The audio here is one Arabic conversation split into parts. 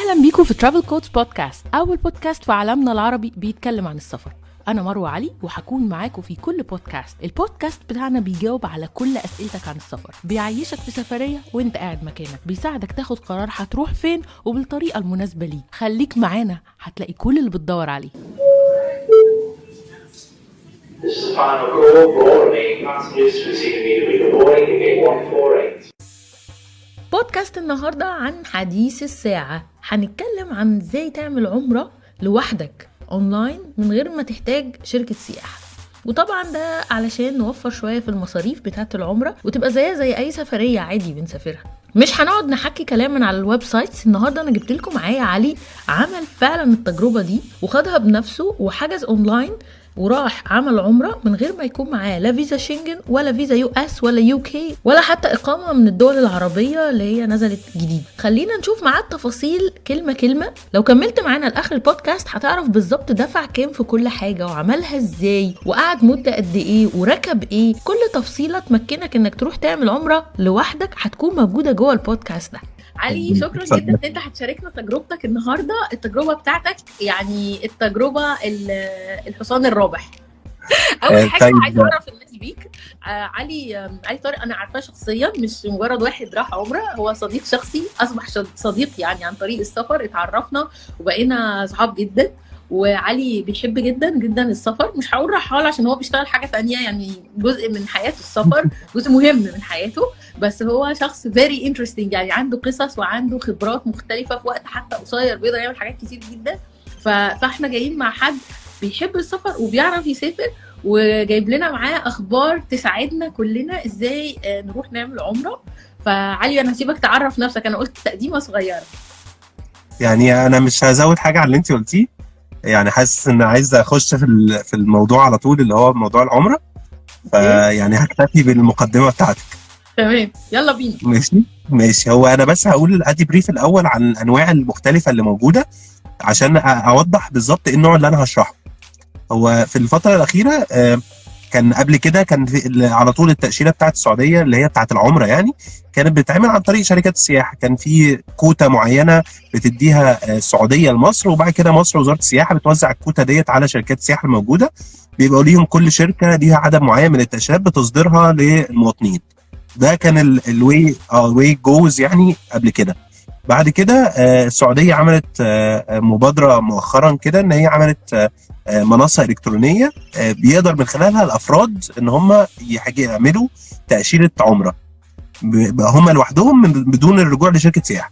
أهلا بيكم في ترافل كودز بودكاست، أول بودكاست في عالمنا العربي بيتكلم عن السفر. أنا مروة علي وحكون معاكم في كل بودكاست. البودكاست بتاعنا بيجاوب على كل أسئلتك عن السفر، بيعيشك في سفرية وانت قاعد مكانك، بيساعدك تاخد قرار هتروح فين وبالطريقة المناسبة ليك. خليك معانا هتلاقي كل اللي بتدور عليه. This is the final call for all remaining passengers receiving immediately boarding in 148. بودكاست النهاردة عن حديث الساعة. هنتكلم عن ازاي تعمل عمرة لوحدك اونلاين من غير ما تحتاج شركة سياحة، وطبعا ده علشان نوفر شوية في المصاريف بتاعة العمرة وتبقى زيها زي اي سفرية عادي بنسافرها. مش هنقعد نحكي كلام من على الويب سايتس. النهاردة انا جبت لكم معايا علي عمل فعلا التجربة دي وخدها بنفسه وحجز اونلاين وراح عمل عمرة من غير ما يكون معاه لا فيزا شنجن ولا فيزا يو اس ولا يو كي ولا حتى إقامة من الدول العربية اللي هي نزلت جديد. خلينا نشوف معاه التفاصيل كلمة كلمة. لو كملت معانا لآخر البودكاست هتعرف بالظبط دفع كام في كل حاجة وعملها ازاي وقعد مدة قد ايه وركب ايه. كل تفصيلة تمكنك انك تروح تعمل عمرة لوحدك هتكون موجودة جوه البودكاست ده. علي، شكرا جدا ان انت هتشاركنا تجربتك النهارده. التجربه بتاعتك يعني التجربه الحصان الرابح. اول حاجه عايزه اعرف الناس بيك. علي طارق انا عارفاه شخصيا، مش مجرد واحد راح عمره، هو صديق شخصي، اصبح صديق يعني عن طريق السفر. اتعرفنا وبقينا صحاب جدا، وعلي بيحب جدا جدا السفر. مش هقول رحال عشان هو بيشتغل حاجه تانية، يعني جزء من حياته السفر، جزء مهم من حياته، بس هو شخص very interesting، يعني عنده قصص وعنده خبرات مختلفه في وقت حتى قصير، بيقدر يعمل حاجات كتير جدا. فاحنا جايين مع حد بيحب السفر وبيعرف يسافر، وجايب لنا معاه اخبار تساعدنا كلنا ازاي نروح نعمل عمره. فعلي انا هسيبك تعرف نفسك، انا قلت تقديمه صغيره. يعني انا مش هزود حاجه على اللي انت قلتيه، يعني حاسس ان عايز اخش في الموضوع على طول اللي هو موضوع العمره، فيعني هكتفي بالمقدمه بتاعتك. تمام، يلا بينا. ماشي. هو انا بس هقول ادي بريف الاول عن الانواع المختلفه اللي موجوده عشان اوضح بالظبط ايه النوع اللي انا هشرحه. هو في الفتره الاخيره كان قبل كده كان على طول التاشيره بتاعت السعوديه اللي هي بتاعت العمره، يعني كانت بتتعمل عن طريق شركات السياحه. كان في كوتا معينه بتديها السعوديه لمصر، وبعد كده مصر وزاره السياحه بتوزع الكوتا ديت على شركات السياحه الموجوده. بيبقى ليهم كل شركه ليها عدد معين من التاشيرات بتصدرها للمواطنين. ده كان الواي جوز يعني قبل كده. بعد كده السعوديه عملت مبادره مؤخرا كده ان هي عملت منصه الكترونيه بيقدر من خلالها الافراد ان هم يعملوا تاشيره عمره هم لوحدهم بدون الرجوع لشركه سياحه.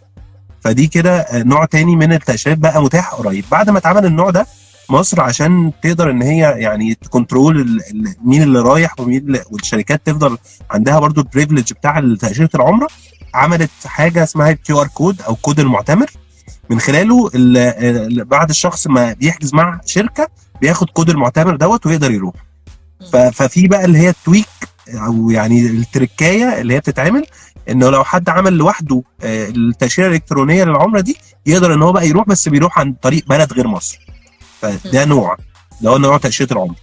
فدي كده نوع تاني من التاشيرات بقى متاح قريب. بعد ما اتعمل النوع ده، مصر عشان تقدر ان هي يعني تكنترول مين اللي رايح ومين والشركات تفضل عندها برضو البريفليج بتاع تاشيره العمره، عملت حاجه اسمها الكيو ار كود او كود المعتمر. من خلاله بعد الشخص ما بيحجز مع شركه بياخد كود المعتمر دوت ويقدر يروح. ففي بقى اللي هي التويك او يعني التركايه اللي هي بتتعمل انه لو حد عمل لوحده التاشيره الالكترونيه للعمره دي يقدر ان هو بقى يروح، بس بيروح عن طريق بلد غير مصر. فده نوع اللي هو نوع تاشيره العمره.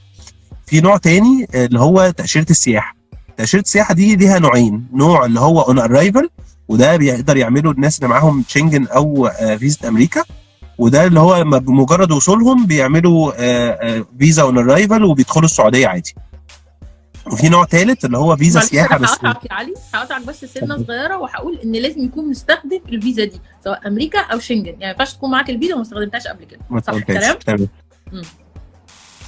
في نوع تاني اللي هو تاشيره السياحه. تاشيره السياحه دي ليها نوعين، نوع اللي هو اون ارايفل، وده بيقدر يعملوا الناس اللي معاهم شنجن او فيزا امريكا، وده اللي هو بمجرد وصولهم بيعملوا فيزا اون ارايفل وبيدخلوا السعوديه عادي. وفي نوع ثالث اللي هو فيزا سياحه. بس هقطعك يا علي، هقطعك بس سنه صغيره وهقول ان لازم يكون مستخدم الفيزا دي سواء امريكا او شنجن، يعني ما ينفعش تكون معاك الفيزا وما استخدمتهاش قبل كده. صح الكلام؟ تمام.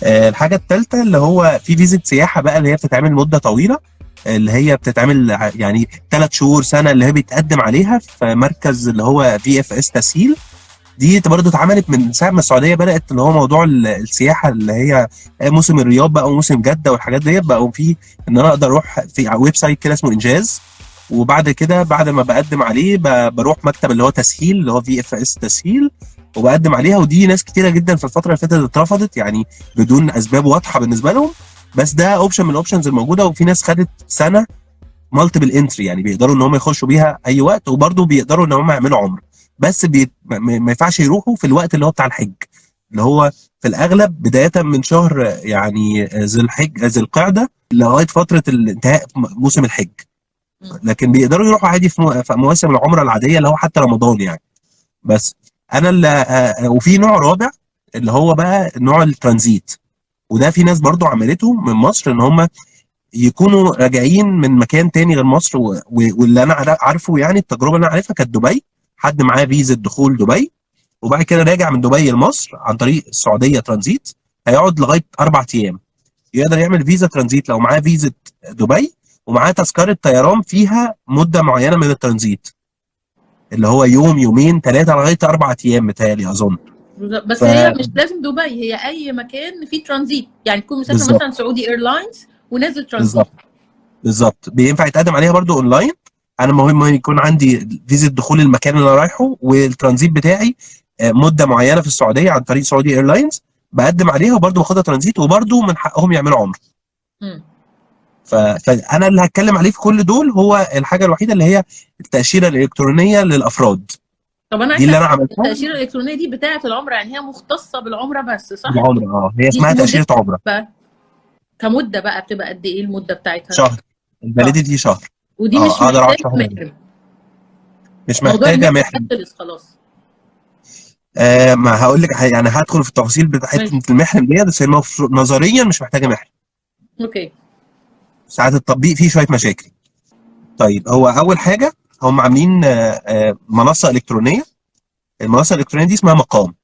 الحاجه الثالثه اللي هو في فيزا سياحه بقى اللي هي بتتعمل مده طويله، اللي هي بتتعمل يعني 3 شهور سنه، اللي هي بيتقدم عليها في مركز اللي هو VFS تسهيل. دي برضه اتعملت من ساعه ما السعوديه بدات اللي هو موضوع السياحه اللي هي موسم الرياض بقى وموسم جده والحاجات ديت، بقوا في ان انا اقدر اروح في ويب سايت كده اسمه انجاز، وبعد كده بعد ما بقدم عليه بروح مكتب اللي هو تسهيل اللي هو VFS تسهيل وبقدم عليها. ودي ناس كتيره جدا في الفتره اللي فاتت اترفضت يعني بدون اسباب واضحه بالنسبه لهم، بس ده اوبشن من الاوبشنز الموجوده. وفي ناس خدت سنه مالتيبل انتري، يعني بيقدروا ان هم يخشوا بيها اي وقت، وبرضه بيقدروا ان هم يعملوا عمره، بس ما ينفعش يروحوا في الوقت اللي هو بتاع الحج، اللي هو في الاغلب بدايه من شهر يعني ذي القعده لغايه فتره الانتهاء موسم الحج. لكن بيقدروا يروحوا عادي في مواسم العمره العاديه اللي هو حتى رمضان يعني. بس انا اللي وفي نوع رابع اللي هو بقى نوع الترانزيت، وده في ناس برضو عملته من مصر، ان هم يكونوا راجعين من مكان تاني غير مصر واللي انا عارفه يعني التجربه اللي انا عارفها كانت دبي. حد معاه فيزا دخول دبي، وبعد كده راجع من دبي لمصر عن طريق السعوديه ترانزيت، هيقعد لغايه 4 ايام. يقدر يعمل فيزا ترانزيت لو معاه فيزا دبي ومعاه تذكره طيران فيها مده معينه من الترانزيت، اللي هو يوم يومين 3 لغايه 4 ايام متهيألي اظن. بس هي مش لازم دبي، هي اي مكان فيه ترانزيت، يعني تكون مسافر بالظبط مثلا سعودي ايرلاينز ونازل ترانزيت. بالظبط بالظبط بينفع يتقدم عليها برضو اونلاين. انا مهم يكون عندي فيزا دخول المكان اللي انا رايحه، والترانزيت بتاعي مده معينه في السعوديه عن طريق سعودي ايرلاينز، بقدم عليها وبرضو باخدها ترانزيت، وبرضو من حقهم يعملوا عمره. مم. فانا اللي هتكلم عليه في كل دول هو الحاجه الوحيده اللي هي التاشيره الالكترونيه للافراد. طب انا دي اللي عايزه انا عملتها. التاشيره الالكترونيه دي بتاعه العمره، يعني هي مختصه بالعمره بس، صح؟ العمره هي دي اسمها تاشيره مدتها عمره. بقى كمده بقى بتبقى قد ايه المده بتاعتها؟ شهر، شهر. الفاليديتي شهر. ودي مش اقدر اقعد محتاجه شهر، محرم؟ مش موضوع محتاجه المحرم محرم. ده خلص خلاص. ما هقول لك يعني هدخل في التفاصيل بتاعت ماشي. المحرم دي، بس هي نظريا مش محتاجه محرم. اوكي. ساعات التطبيق فيه شويه مشاكل. طيب هو اول حاجه هم عاملين منصه الكترونيه. المنصه الالكترونيه دي اسمها مقام.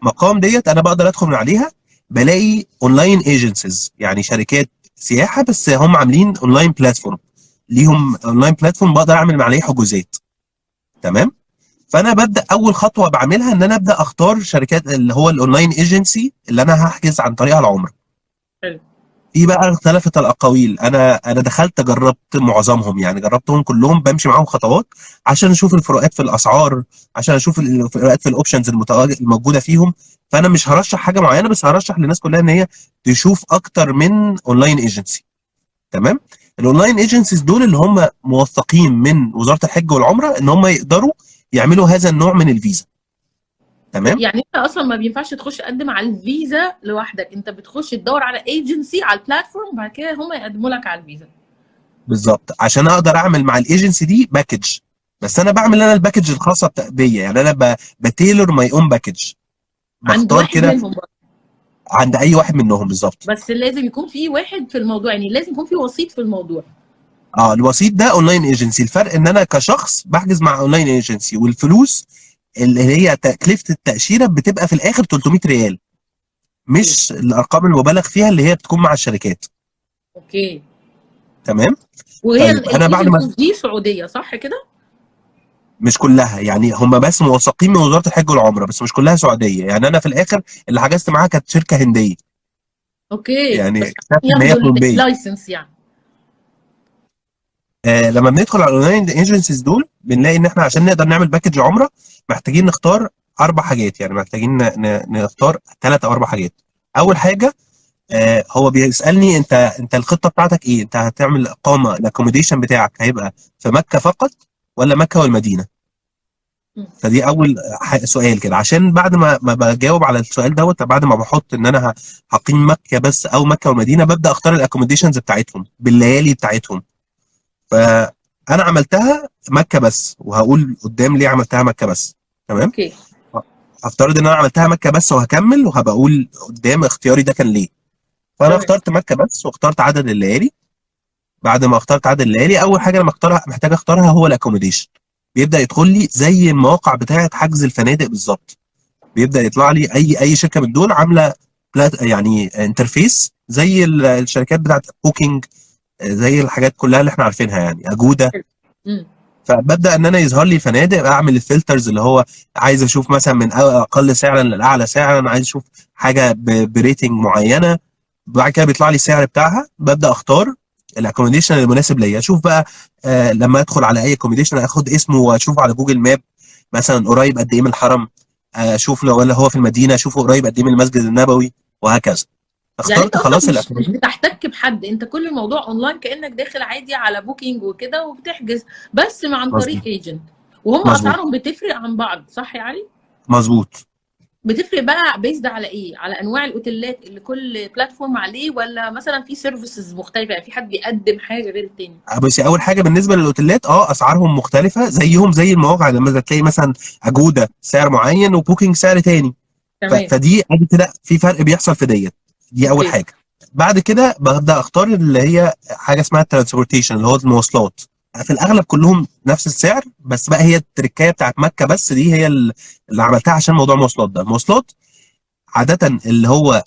مقام ديت انا بقدر ادخل من عليها، بلاقي اونلاين ايجنسيز، يعني شركات سياحه بس هم عاملين اونلاين بلاتفورم، ليهم اونلاين بلاتفورم بقدر اعمل من عليه حجوزات. تمام. فانا ببدا اول خطوه بعملها ان انا ابدا اختار شركات اللي هو الاونلاين ايجنسي اللي انا هحجز عن طريقها العمره. حلو. في بقى اختلفت الاقاويل. انا دخلت جربت معظمهم، يعني جربتهم كلهم، بمشي معاهم خطوات عشان اشوف الفروقات في الاسعار، عشان اشوف الفروقات في الاوبشنز الموجوده فيهم. فانا مش هرشح حاجه معينه، بس هرشح للناس كلها ان هي تشوف اكتر من اونلاين ايجنسي. تمام. الاونلاين ايجنسيز دول اللي هم موثقين من وزاره الحج والعمره ان هم يقدروا يعملوا هذا النوع من الفيزا. تمام. يعني انت اصلا ما بينفعش تخش تقدم على الفيزا لوحدك، انت بتخش تدور على ايجنسي على البلاتفورم، بعد كده هم يقدموا لك على الفيزا. بالظبط، عشان اقدر اعمل مع الايجنسي دي باكج. بس انا بعمل انا الباكج الخاصه بيا، يعني انا بتيلر ماي اون باكج، عند بختار واحد كده منهم بقى. عند اي واحد منهم بالظبط. بس لازم يكون في واحد في الموضوع، يعني لازم يكون في وسيط في الموضوع. الوسيط ده اونلاين ايجنسي. الفرق ان انا كشخص بحجز مع اونلاين ايجنسي، والفلوس اللي هي تكلفه التاشيره بتبقى في الاخر 300 ريال، مش الارقام المبالغ فيها اللي هي بتكون مع الشركات. اوكي. تمام. وهي طيب انا بعد ما الايجنسيز دي سعوديه صح كده؟ مش كلها، يعني هم بس موثقين من وزاره الحج والعمره، بس مش كلها سعوديه. يعني انا في الاخر اللي حجزت معاها كانت شركه هنديه، اوكي، يعني بس اكتشفت ان هي ياخدوا كولومبيه. اللايسنس يعني. لما بندخل على الاونلاين ايجنسيز دول بنلاقي ان احنا عشان نقدر نعمل باكج عمره محتاجين نختار 4 حاجات، يعني محتاجين نختار 3 او 4 حاجات. اول حاجه هو بيسالني انت الخطه بتاعتك ايه؟ انت هتعمل اقامه، الاكوموديشن بتاعك هيبقى في مكه فقط ولا مكه والمدينه؟ فدي اول سؤال كده. عشان بعد ما بجاوب على السؤال دوت، بعد ما بحط ان انا هقيم مكه بس او مكه والمدينه، ببدا اختار الاكوموديشنز بتاعتهم بالليالي بتاعتهم. فانا عملتها مكه بس، وهقول قدام ليه عملتها مكه بس. تمام. اوكي. هفترض ان انا عملتها مكه بس وهكمل، وهبقى اقول قدام اختياري ده كان ليه. فانا تمام. اخترت مكه بس واخترت عدد الليالي. بعد ما اخترت عدد الليالي، اول حاجه انا محتاج اختارها هو الاكوموديشن. بيبدا يدخل لي زي المواقع بتاعه حجز الفنادق بالظبط. بيبدا يطلع لي اي شركه من دول عامله يعني انترفيس زي الشركات بتاعه بوكينج، زي الحاجات كلها اللي احنا عارفينها، يعني اجوده. امم. فببدا ان انا يظهر لي فنادق، اعمل الفلترز اللي هو عايز اشوف مثلا من اقل سعرا لاعلى سعرا، عايز اشوف حاجه بريتنج معينه. بعد كده بيطلع لي السعر بتاعها، ببدا اختار الاكوموديشن المناسب ليا. اشوف بقى لما ادخل على اي اكوموديشن اخد اسمه واشوف على جوجل ماب مثلا قريب قد ايه من الحرم. اشوف لو ولا هو في المدينه اشوفه قريب قد ايه من المسجد النبوي، وهكذا. يعني انت اخترت اصلا خلاص مش الاكوموديشن. بتحتك بحد، انت كل الموضوع اونلاين كانك داخل عادي على بوكينج وكده وبتحجز، بس عن طريق مظبوط ايجنت، وهم مظبوط اسعارهم بتفرق عن بعض، صح يا علي؟ مظبوط. بتفرق بقى بيزد على ايه؟ على انواع الاوتيلات اللي كل بلاتفورم عليه، ولا مثلا في سيرفيسز مختلفه، يعني في حد بيقدم حاجه غير التاني؟ بس اول حاجه بالنسبه للاوتيلات اسعارهم مختلفه زيهم زي المواقع، لما تلاقي مثلا اجوده سعر معين وبوكينج سعر تاني. تمام. فدي ادي كده في فرق بيحصل في دي اول اوكي. حاجه. بعد كده ببدا اختار اللي هي حاجه اسمها الترانسبورتيشن اللي هو المواصلات. في الاغلب كلهم نفس السعر، بس بقى هي التركايه بتاعت مكه بس دي هي اللي عملتها عشان موضوع المواصلات ده. المواصلات عاده اللي هو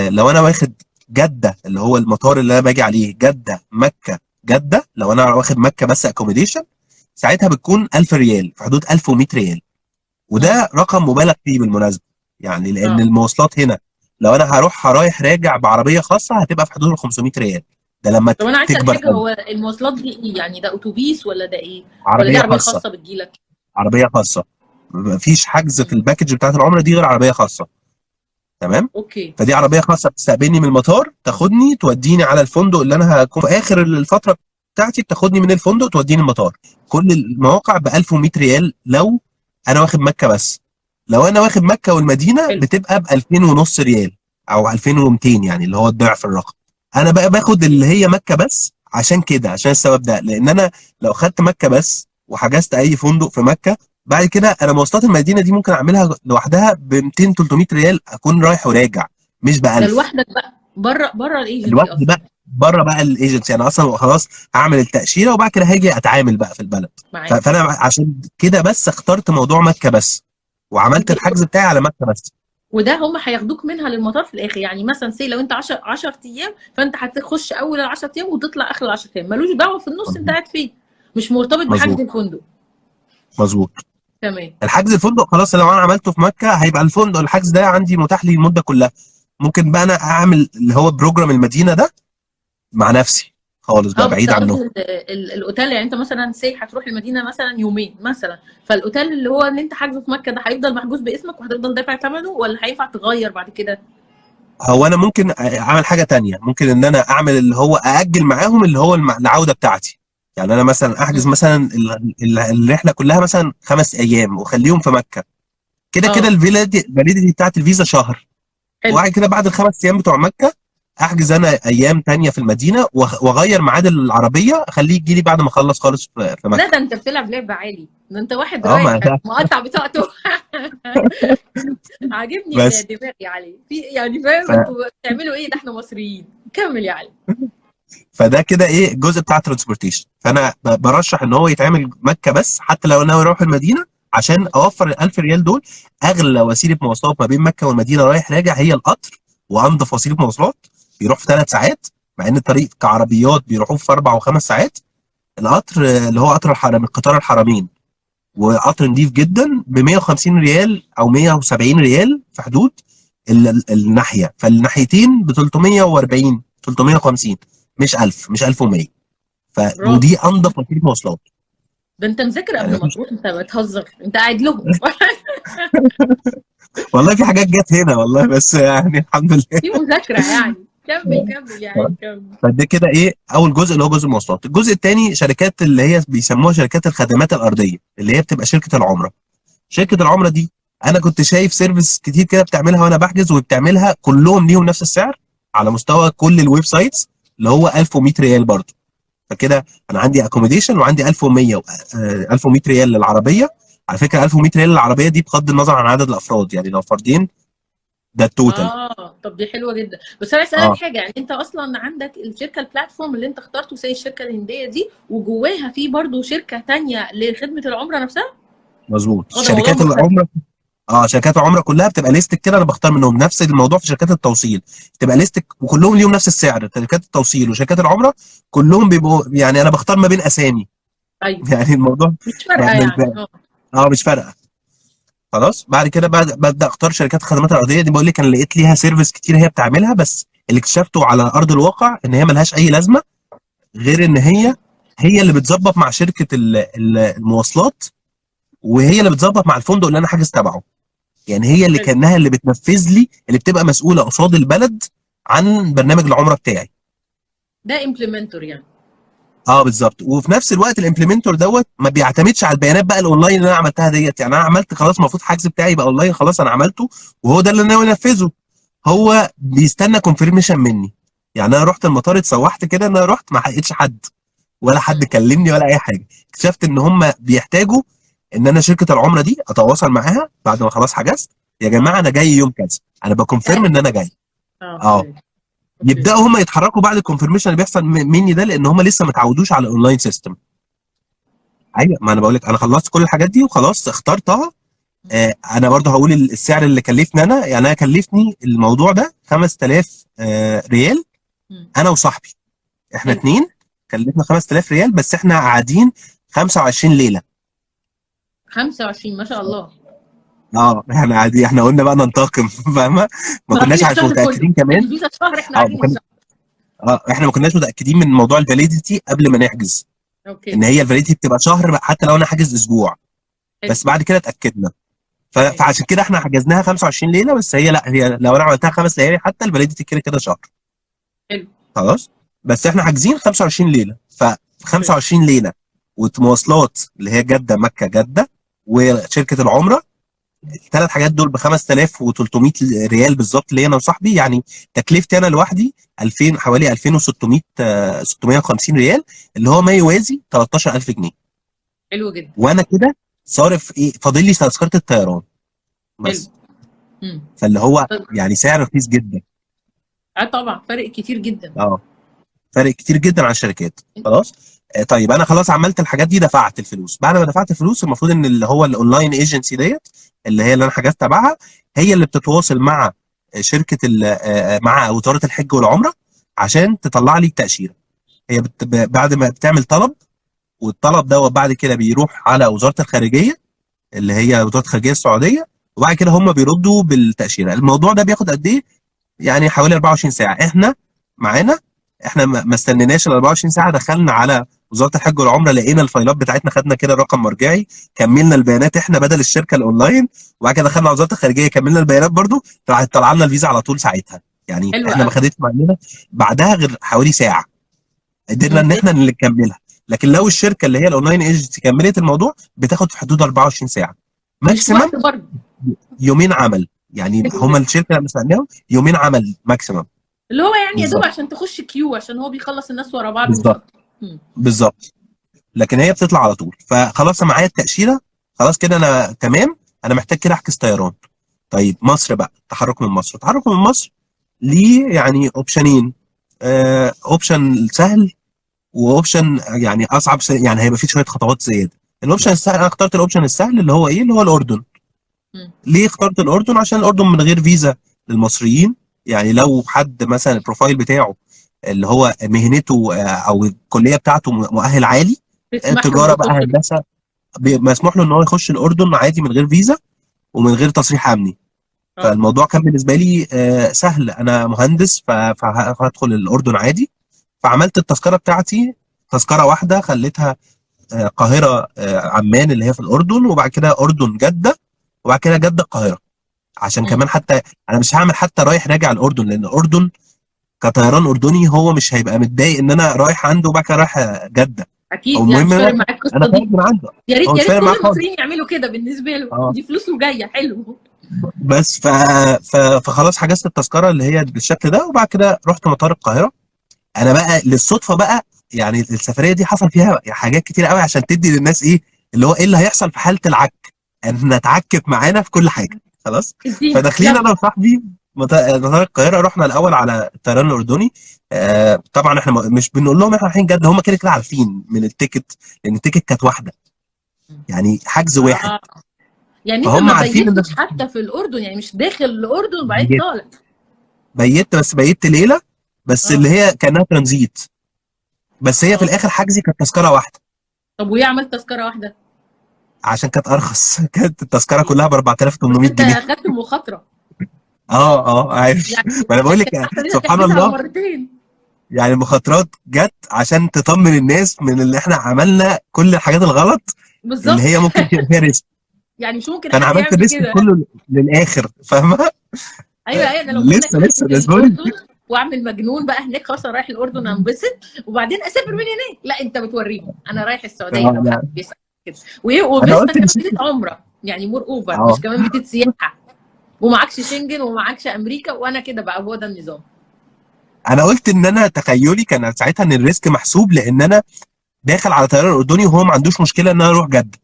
لو انا واخد جده اللي هو المطار اللي انا باجي عليه جده مكه جده، لو انا واخد مكه بس اكوموديشن ساعتها بتكون 1000 ريال، في حدود 1100 ريال. امم. وده رقم مبالغ فيه بالمناسبه، يعني لان اه. المواصلات هنا لو انا هروح رايح راجع بعربيه خاصه هتبقى في حدود ال 500 ريال، ده لما طب انا عايز اسال تكبر حاجه، قوي. هو المواصلات دي ايه يعني؟ ده اتوبيس ولا ده ايه؟ ولا دي عربيه عربيه خاصه، خاصه بتجيلك؟ عربيه خاصه. مفيش حجز في مم. الباكج بتاعت العمره دي غير عربيه خاصه. تمام. اوكي. فدي عربيه خاصه بتستقبلني من المطار، تاخدني توديني على الفندق اللي انا هكون في اخر الفتره بتاعتي، بتاخدني من الفندق توديني المطار. كل المواقع ب 1100 ريال لو انا واخد مكه بس. لو انا واخد مكه والمدينه حلو. بتبقى ب 2000 ونص ريال او 2200، يعني اللي هو الضعف الرقم. انا بقى باخد اللي هي مكه بس عشان كده، عشان السبب ده، لان انا لو خدت مكه بس وحجزت اي فندق في مكه، بعد كده انا مواصلات المدينه دي ممكن اعملها لوحدها ب 200 300 ريال اكون رايح وراجع، مش ب ده 1000. لوحدك بقى، بره الايجنسي لوحدي اصلا. بقى بره بقى الايجنسي، انا اصلا خلاص هعمل التاشيره وبعد كده هاجي اتعامل بقى في البلد. معاك. فانا عشان كده بس اخترت موضوع مكه بس، وعملت اوكي. الحجز بتاعي على مكه بس. وده هم هياخدوك منها للمطار في الاخر، يعني مثلا سي لو انت 10 ايام، فانت هتخش اول ال 10 ايام وتطلع اخر ال 10 ايام، ملوش دعوه في النص انت مظبوط قاعد فين، مش مرتبط بحجز مظبوط الفندق. مظبوط. تمام. الحجز الفندق خلاص لو انا عملته في مكه هيبقى الفندق الحجز ده عندي متاح لي المده كلها. ممكن بقى انا اعمل اللي هو بروجرام المدينه ده مع نفسي خالص اه بقى بس بعيد قصدي عنهم. الاوتيل، يعني انت مثلا سي هتروح المدينه مثلا يومين مثلا، فالاوتيل اللي هو اللي انت حاجزه في مكه ده هيفضل محجوز باسمك وهتفضل دافع ثمنه، ولا هينفع تغير بعد كده؟ هو انا ممكن اعمل حاجه تانية، ممكن ان انا اعمل اللي هو ااجل معاهم اللي هو العوده بتاعتي. يعني انا مثلا احجز مم. مثلا الرحله كلها مثلا 5 ايام واخليهم في مكه. كده كده اه. الفاليديتي بتاعت الفيزا شهر. حلو. وبعد كده بعد ال5 ايام بتوع مكه احجز انا ايام تانية في المدينه واغير ميعاد العربيه اخليه يجي لي بعد ما اخلص خالص في لا مكه. ده انت بتلعب لعبه عالي، ده انت واحد اه رايق ما يعني مقطع بطاقته. عاجبني بس دماغي يا علي، في يعني فاهم انتوا بتعملوا ايه؟ ده احنا مصريين. كمل يا علي. فده كده ايه الجزء بتاع الترانسبورتيشن. فانا برشح ان هو يتعمل مكه بس حتى لو ناوي اروح المدينه، عشان اوفر ال 1000 ريال دول. اغلى وسيله مواصلات ما بين مكه والمدينه رايح راجع هي القطر، وانضف وسيله مواصلات بيروح في 3 ساعات، مع ان الطريق كعربيات بيروحوا في 4 و5 ساعات. القطر اللي هو قطر الحرم، قطار الحرمين، وقطر نضيف جدا ب 150 ريال او 170 ريال في حدود الناحيه، فالناحيتين ب 340 350، مش 1000 مش 1100. برافو. ودي انضف وسيله مواصلات. ده انت مذاكر يعني قبل ما مفيش. تروح، انت بتهزر، انت قاعد لهم. والله في حاجات جت هنا والله، بس يعني الحمد لله. في مذاكره يعني. كمل كمل يا علي كمل. فده كده ايه اول جزء اللي هو جزء المواصلات. الجزء الثاني شركات اللي هي بيسموها شركات الخدمات الارضيه، اللي هي بتبقى شركه العمره. شركه العمره دي انا كنت شايف سيرفيس كتير كده بتعملها وانا بحجز، وبتعملها كلهم ليهم نفس السعر على مستوى كل الويب سايتس، اللي هو 1100 ريال برضه. فكده انا عندي اكوموديشن وعندي 1100 1100 ريال للعربيه. على فكره 1100 ريال للعربيه دي بغض النظر عن عدد الافراد، يعني لو فردين ده التوتال. اه طب دي حلوه جدا، بس انا اسالك اه حاجه، يعني انت اصلا عندك الشركه البلاتفورم اللي انت اخترته زي الشركه الهنديه دي، وجواها في برضو شركه تانية لخدمه العمره نفسها؟ مظبوط. اه ده موضوع شركات مختلف. العمره، شركات العمره كلها بتبقى ليستك كده، انا بختار منهم. نفس الموضوع في شركات التوصيل، تبقى ليستك وكلهم ليهم نفس السعر. شركات التوصيل وشركات العمره كلهم بيبقوا، يعني انا بختار ما بين اسامي. ايوه. يعني الموضوع مش فارقه يعني اه. مش فارقه. خلاص بعد كده ببدا اختار شركات الخدمات الارضيه دي. بقول لك انا لقيت ليها سيرفيس كتير هي بتعملها، بس اللي اكتشفته على ارض الواقع ان هي ملهاش اي لازمه، غير ان هي اللي بتظبط مع شركه المواصلات، وهي اللي بتظبط مع الفندق اللي انا حاجز تبعه. يعني هي اللي حلو. كانها اللي بتنفذ لي، اللي بتبقى مسؤوله قصاد البلد عن برنامج العمره بتاعي. ده امبلمنتور يعني. بالظبط. وفي نفس الوقت الامبلمنتور دوت ما بيعتمدش على البيانات بقى الاونلاين اللي انا عملتها ديت. يعني انا عملت خلاص، المفروض الحجز بتاعي يبقى اونلاين خلاص، انا عملته وهو ده اللي انا ناوي انفذه. هو بيستنى كونفirmation مني. يعني انا رحت المطار اتسوحت كده، انا رحت ما لقيتش حد ولا حد كلمني ولا اي حاجه. اكتشفت ان هم بيحتاجوا ان انا شركه العمره دي اتواصل معاها بعد ما خلاص حجزت، يا جماعه انا جاي يوم كذا، انا بكونفيرم ان انا جاي. اه يبداوا هم يتحركوا بعد الكونفirmation اللي بيحصل مني ده، لان هم لسه ما اتعودوش على الاونلاين سيستم. ايوه، ما انا بقول لك انا خلصت كل الحاجات دي وخلاص اخترتها. انا برضه هقول السعر اللي كلفني انا. يعني انا كلفني الموضوع ده 5000 ريال، انا وصاحبي احنا اتنين كلفنا 5000 ريال، بس احنا قاعدين 25 ليله. 25 ما شاء الله. احنا قاعدين، احنا قلنا بقى ننتقم فاهمه. ما كناش عارفين متاكدين كمان. الفيزا شهر، احنا قاعدين الشهر. احنا ما كناش متاكدين من موضوع الفاليديتي قبل ما نحجز. اوكي. ان هي الفاليديتي بتبقى شهر حتى لو انا حاجز اسبوع. بس بعد كده اتاكدنا. فعشان كده احنا حجزناها 25 ليله. بس هي لا، هي لو انا عملتها 5 ليالي حتى الفاليديتي كده كده شهر. حلو. خلاص. بس احنا حاجزين 25 ليله، ف 25 ليله ومواصلات اللي هي جده مكه جده وشركه العمره. الثلاث حاجات دول ب 5300 ريال بالظبط ليا انا وصاحبي. يعني تكلفتي انا لوحدي 2000، حوالي 2600 650 ريال، اللي هو ما يوازي 13000 جنيه. حلو جدا. وانا كده صارف ايه؟ فاضل لي تذكره الطيران بس. فاللي هو يعني سعر رخيص جدا. طبعا فرق كتير جدا. فرق كتير جدا عن الشركات. خلاص. طيب انا خلاص عملت الحاجات دي، دفعت الفلوس. بعد ما دفعت الفلوس المفروض ان اللي هو الاونلاين ايجنسي ديت، اللي هي اللي انا حجزت تبعها، هي اللي بتتواصل مع شركه مع وزاره الحج والعمره عشان تطلع لي التاشيره. هي بعد ما بتعمل طلب، والطلب دوت بعد كده بيروح على وزاره الخارجيه اللي هي وزاره الخارجيه السعوديه، وبعد كده هم بيردوا بالتاشيره. الموضوع ده بياخد قد ايه؟ يعني حوالي 24 ساعه. احنا ما استنيناش ال 24 ساعه، دخلنا على وزاره الحج والعمره، لقينا الفايلات بتاعتنا، خدنا كده رقم مرجعي، كملنا البيانات احنا بدل الشركه الاونلاين، وبعد كده دخلنا على وزاره الخارجيه كملنا البيانات برضو، راحت طلع لنا الفيزا على طول ساعتها. يعني احنا ما خدتش معانا بعدها غير حوالي ساعه، قدرنا ان احنا نكملها. لكن لو الشركه اللي هي الاونلاين ايجنسي كملت الموضوع بتاخد في حدود 24 ساعه ماكسيمم، يومين عمل. يعني هم الشركه اللي مستنيهم يومين عمل ماكسيمم، اللي هو يعني يا دوب عشان تخش كيو، عشان هو بيخلص الناس ورا بعض. بالظبط. لكن هي بتطلع على طول. فخلاص معايا التاشيره، خلاص كده انا تمام. انا محتاج كده احجز طيران. طيب مصر بقى، تحرك من مصر ليه يعني اوبشنين. اوبشن سهل واوبشن يعني اصعب. يعني هيبقى فيه شويه خطوات زياده. الاوبشن السهل، انا اخترت الاوبشن السهل اللي هو ايه؟ اللي هو الاردن. ليه اخترت الاردن؟ عشان الاردن من غير فيزا للمصريين. يعني لو حد مثلا البروفايل بتاعه اللي هو مهنته او الكليه بتاعته مؤهل عالي، تجاره بقى، هندسه، مسموح له ان هو يخش الاردن عادي من غير فيزا ومن غير تصريح امني. فالموضوع كان بالنسبه لي سهل. انا مهندس فهدخل الاردن عادي. فعملت التذكره بتاعتي تذكره واحده، خليتها القاهره عمان اللي هي في الاردن، وبعد كده اردن جده، وبعد كده جده القاهره. عشان كمان حتى انا مش هعمل حتى رايح راجع الاردن، لان الاردن كطيران اردني هو مش هيبقى متضايق ان انا رايح عنده وبعد كده رايح جده. اكيد يعني مش فارق معاك القصه دي. من عنده. يا ريت كل المصريين يعملوا كده بالنسبه له. دي فلوسه جايه حلو. بس فخلاص حجزت التذكره اللي هي بالشكل ده، وبعد كده رحت مطار القاهره. انا بقى للصدفه بقى، يعني السفريه دي حصل فيها حاجات كتير قوي عشان تدي للناس ايه اللي هو ايه اللي هيحصل في حاله العك، ان اتعكف معانا في كل حاجه. خلاص. فداخلين انا وصاحبي مطار القاهره، رحنا الاول على الطيران الاردني. طبعا احنا مش بنقول لهم احنا رايحين جده، هم كده كده عارفين من التيكت، لان التيكت كانت واحده، يعني حجز واحد. يعني انت ما بيتش حتى في الاردن، يعني مش داخل الاردن وبعدين طالع؟ بيت ليله بس. اللي هي كانها ترانزيت، بس هي في الاخر حجزي كانت تذكره واحده. طب وهي عملت تذكره واحده؟ عشان كانت ارخص. كانت التذكره كلها ب 4800 جنيه. انت اخدت مخاطره. عارف. يعني ما انا بقول لك سبحان الله، يعني المخاطرات جت عشان تطمن الناس من اللي احنا عملنا كل الحاجات الغلط بالظبط اللي هي ممكن تبقى فيها ريسك. يعني مش ممكن فانا عملت الريسك كله للاخر، فاهمه؟ ايوه انا لو لسه واعمل مجنون بقى هناك، خلاص انا رايح الاردن انبسط وبعدين اسافر من هناك. لا انت بتوريهم انا رايح السعوديه لو حد لا بيسال كده. انا وفيستا قلت كمان مش فيزا عمره، يعني مور اوفر، مش اه كمان فيزا سياحه. ومعكش شنجن ومعكش امريكا، وانا كده بقى هو ده النظام. انا قلت ان انا تخيلي كان ساعتها ان الريسك محسوب، لان انا داخل على طيران اردني وهو ما عندوش مشكله ان انا اروح جده.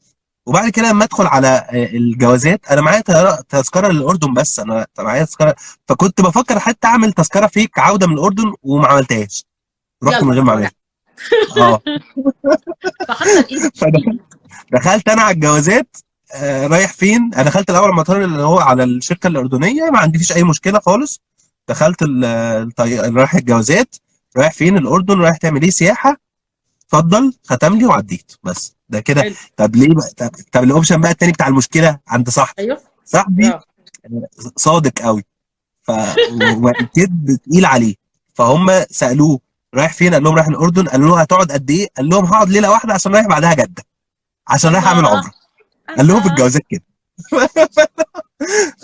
وبعد كده لما ادخل على الجوازات، انا معايا تذكره للاردن، بس انا معايا تذكره. فكنت بفكر حتى اعمل تذكره فيك عوده من الاردن وما عملتهاش، رحت من يلا غير ما اعملها. بقى. اه. فحصل ايه بقى؟ فدخلت انا على الجوازات. رايح فين؟ انا دخلت الاول المطار اللي هو على الشركه الاردنيه، ما عنديش اي مشكله خالص. دخلت رايح الجوازات. رايح فين؟ الاردن. رايح تعمل ايه؟ سياحه. اتفضل. ختم لي وعديت، بس ده كده. حلو. طب ليه بقى؟ طب الاوبشن بقى التاني بتاع المشكله عند صاحبي. ايوه. صاحبي اه. صادق قوي. ف والكذب تقيل عليه. فهم سالوه رايح فين؟ قال لهم رايح الاردن. قالوا له هتقعد قد ايه؟ قال لهم هقعد ليله واحده عشان رايح بعدها جده، عشان رايح اعمل الله. عمره. قال لهم في الله. الجوازات كده. اوف.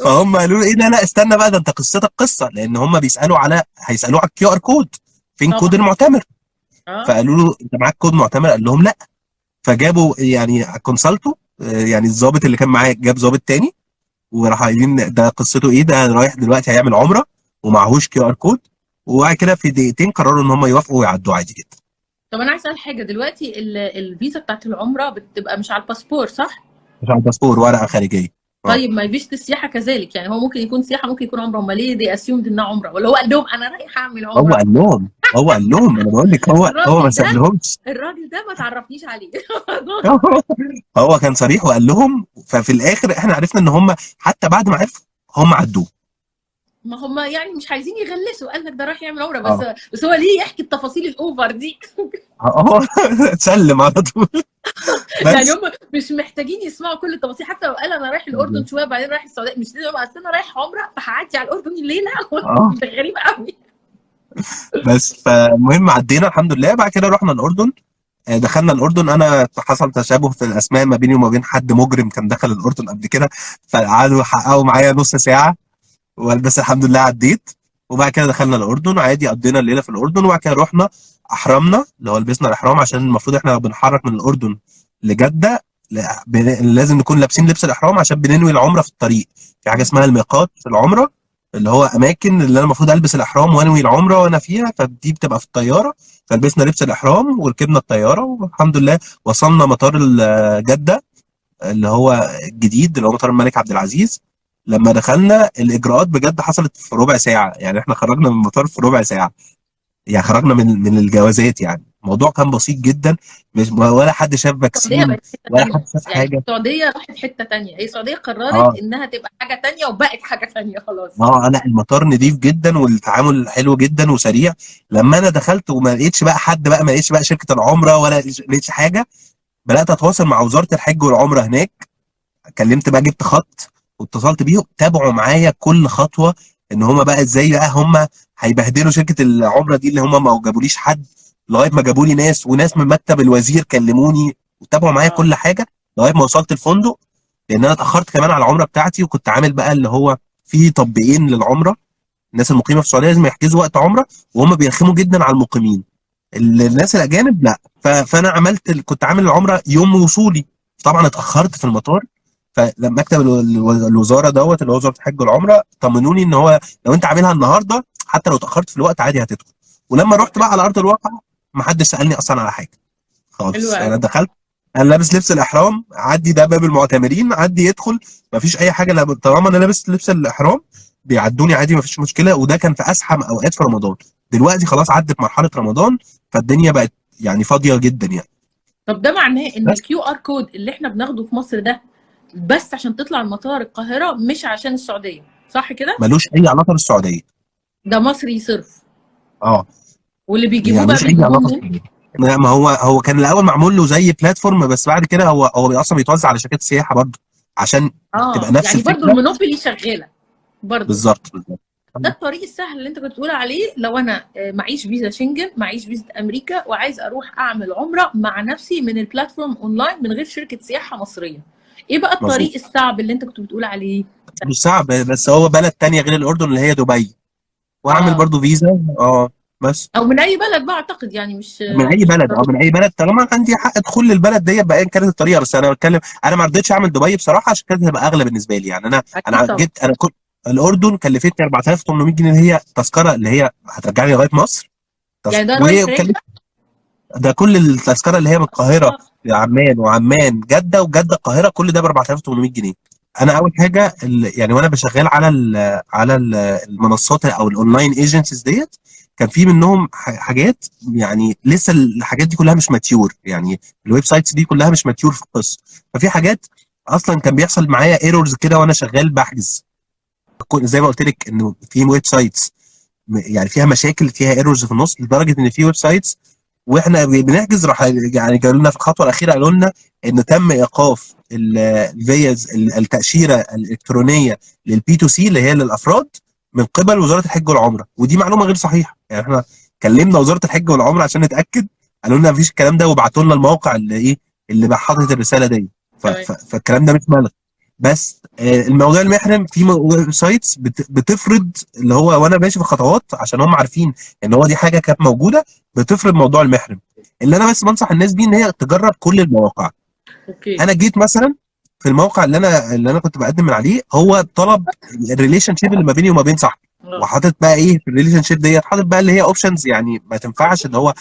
فهم قالوا له ايه ده؟ لا استنى بقى، ده انت قصتك قصه، لان هم هيسالوه على الكيو ار كود. فين كود طبعا. المعتمر؟ اه. فقالوا له انت معاك كود معتمر؟ قال لهم لا. فجابوا يعني كونسلته، يعني الضابط اللي كان معاه جاب ضابط تاني، وراح قايلين ده قصته ايه، ده رايح دلوقتي هيعمل عمره ومعهوش كيو ار كود. وبعد كده في دقيقتين قرروا ان هم يوافقوا ويعدوا عادي جدا. طب انا عايز اسال حاجه دلوقتي، الفيزا بتاعت العمره بتبقى مش على الباسبور صح؟ مش على الباسبور، ورقه خارجيه. اه. طيب ما فيش السياحه كذلك، يعني هو ممكن يكون سياحه ممكن يكون عمره، امال ليه دي اسيومد انها عمره؟ ولا هو قال لهم انا رايح اعمل هو عمره؟ قال لهم هو قال لهم انا بقول لك، هو ما الراجل ده سابلهمش. الراجل ده ما تعرفنيش عليه. هو كان صريح وقال لهم. ففي الاخر احنا عرفنا ان هم حتى بعد ما عرفوا هم عدوه. ما هم يعني مش عايزين يغلسوا، قال لك ده رايح يعمل عمره بس. اه. بس هو ليه يحكي التفاصيل الاوفر دي؟ هو سلم على طول. يعني بس هم مش محتاجين يسمعوا كل التفاصيل، حتى لو قال انا رايح الاردن شويه بعدين رايح السعوديه، مش لازم اصل انا رايح عمره فهعدي على الاردن الليله. اه. ده غريب قوي. بس فالمهم عدينا الحمد لله. بعد كده رحنا الاردن. دخلنا الاردن. انا حصل تشابه في الاسماء ما بيني وما بين حد مجرم كان دخل الاردن قبل كده، فقعدوا يحققوا معايا نص ساعه. بس الحمد لله عديت. وبعد كده دخلنا الاردن عادي، قضينا الليله في الاردن. وبعد كده رحنا احرمنا، اللي هو لبسنا الاحرام، عشان المفروض احنا بنحرك من الاردن لجده. لازم نكون لابسين لبس الاحرام عشان بننوي العمره في الطريق. في حاجه اسمها الميقات في العمره، اللي هو اماكن اللي انا المفروض البس الاحرام وانوي العمره وانا فيها، فدي بتبقى في الطياره. فلبسنا لبس الاحرام وركبنا الطياره، والحمد لله وصلنا مطار جده، اللي هو الجديد، اللي هو مطار الملك عبد العزيز. لما دخلنا الاجراءات بجد حصلت في ربع ساعه، يعني احنا خرجنا من المطار في ربع ساعه. يعني خرجنا من الجوازات، يعني الموضوع كان بسيط جدا. مش ولا حد شاف السعوديه فاكسين بقت حته ولا حد ثانيه، شاف يعني حاجه. السعوديه راحت حته ثانيه، هي السعوديه قررت اه. انها تبقى حاجه ثانيه وبقت حاجه ثانيه خلاص. اه. لا المطار نضيف جدا والتعامل حلو جدا وسريع. لما انا دخلت وما لقيتش بقى حد، بقى ما لقيتش بقى شركه العمره ولا لقيتش حاجه، بدات اتواصل مع وزاره الحج والعمره هناك. كلمت بقى، جبت خط واتصلت بيهم، تابعوا معايا كل خطوه. ان هم بقى ازاي بقى هم هيبهدلوا شركه العمره دي، اللي هم ما جابوليش حد لغايه ما جابوا لي ناس، وناس من مكتب الوزير كلموني وتابعوا معايا اه. كل حاجه لغايه ما وصلت الفندق. لان انا اتاخرت كمان على العمره بتاعتي، وكنت عامل بقى اللي هو في تطبيقين للعمره. الناس المقيمه في السعوديه لازم يحجزوا وقت عمره، وهم بيرخموا جدا على المقيمين. الناس الاجانب لا. فانا كنت عامل العمره يوم وصولي. طبعا اتاخرت في المطار. فلما مكتب الوزاره دوت، اللي هو وزاره الحج والعمره، طمنوني ان هو لو انت عاملها النهارده حتى لو اتاخرت في الوقت عادي هتدخل. ولما رحت بقى على ارض الواقع، ما حدش سالني اصلا على حاجه حلو خالص. انا قوي. دخلت، انا لابس لبس الاحرام، عدي ده باب المعتمرين، عدي يدخل. ما فيش اي حاجه، طالما انا لابس لبس الاحرام بيعدوني عادي، ما فيش مشكله. وده كان في ازحم اوقات في رمضان. دلوقتي خلاص عدت مرحله رمضان، فالدنيا بقت يعني فاضيه جدا يعني. طب ده معناه ان بس الكيو ار كود اللي احنا بناخده في مصر ده بس عشان تطلع المطار القاهره، مش عشان السعوديه، صح كده؟ ملوش اي علاقه بالسعوديه. ده مصري صرف. اه. واللي بيجيبوه يعني بقى ملوش اي بيجيبوه علاقه منين؟ بالسعوديه. ما هو كان الاول معمول له زي بلاتفورم، بس بعد كده هو اصلا بيتوزع على شركات السياحه برضه، عشان تبقى اه نفس يعني برضو الفكره. المونوبولي شغاله برضو. بالظبط بالظبط. ده الطريق السهل اللي انت كنت بتقول عليه، لو انا معيش فيزا شنجن، معيش فيزا امريكا، وعايز اروح اعمل عمره مع نفسي من البلاتفورم اونلاين من غير شركه سياحه مصريه. ايه بقى مظبوط. الطريق الصعب اللي انت كنت بتقول عليه؟ مش صعب، بس هو بلد تانية غير الاردن اللي هي دبي. واعمل برضو فيزا. بس او من اي بلد بقى اعتقد، يعني مش من اي بلد، من اي بلد طالما عندي حق ادخل للبلد ديت بايا كانت الطريقه. بس انا بتكلم، انا ما رضيتش اعمل دبي بصراحه عشان كانت هتبقى اغلى بالنسبه لي. يعني انا اكيد انا طبعا. جيت، انا كنت الاردن كلفتني 4800 جنيه اللي هي تذكره اللي هي هترجعني لغايه مصر. يعني ده رايح راجع. وكلفت ده كل التذكره اللي هي من القاهره لعمان، وعمان جده، وجده القاهره، كل ده ب 4800 جنيه. انا اول حاجه يعني وانا بشغال على المنصات او الاونلاين ايجنسيز ديت، كان في منهم حاجات، يعني لسه الحاجات دي كلها مش ماتيور، يعني الويب سايتس دي كلها مش ماتيور في القصه. ففي حاجات اصلا كان بيحصل معايا ايرورز كده وانا شغال بحجز. زي ما قلت لك انه في ويب سايتس يعني فيها مشاكل، فيها ايرورز في النص، لدرجه ان في ويب سايتس واحنا بنحجز راح يعني قالوا لنا في الخطوه الاخيره، قالوا لنا ان تم ايقاف الفيز التاشيره الالكترونيه للبي تو سي اللي هي للافراد من قبل وزاره الحج والعمره. ودي معلومه غير صحيحه. يعني احنا كلمنا وزاره الحج والعمره عشان نتاكد، قالوا لنا مفيش الكلام ده، وبعتوا لنا الموقع اللي بقى حاطط الرساله دي. فالكلام ده مش ملغي. بس الموضوع المحرم في ويب سايتس بتفرض اللي هو، وانا ماشي في الخطوات عشان هم عارفين ان هو دي حاجه كانت موجوده، بتفرض موضوع المحرم. اللي انا بس بنصح الناس بيه ان هي تجرب كل المواقع. اوكي. انا جيت مثلا في الموقع اللي انا كنت بقدم من عليه، هو طلب الريليشن شيب اللي ما بيني وما بين صاحبي، وحاطط بقى ايه في الريليشن شيب ديت، حاطط بقى اللي هي اوبشنز يعني ما تنفعش، اللي هو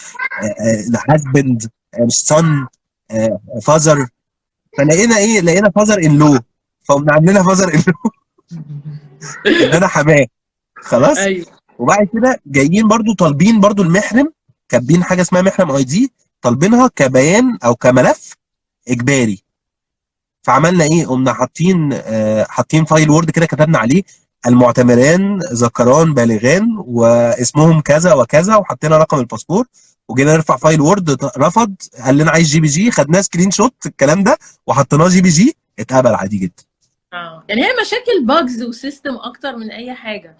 هازبند، سون، فازر. فلقينا ايه، لقينا فازر ان لو، فقمنا عاملينها فازر ان لو ان انا حماه. خلاص. ايوه. وبعد كده جايين برضو طالبين برضو المحرم، كاتبين حاجه اسمها محرم اي دي، طالبينها كبيان او كملف اجباري. فعملنا ايه، قمنا حاطين فايل وورد كده، كتبنا عليه المعتمران ذكران بالغان واسمهم كذا وكذا، وحطينا رقم الباسبور، وجينا نرفع فايل وورد، رفض، قال لنا عايز جي بي جي، خدناه سكرين شوت الكلام ده وحطيناه جي بي جي، اتقبل عادي جدا. يعني هي مشاكل باجز وسيستم اكتر من اي حاجه.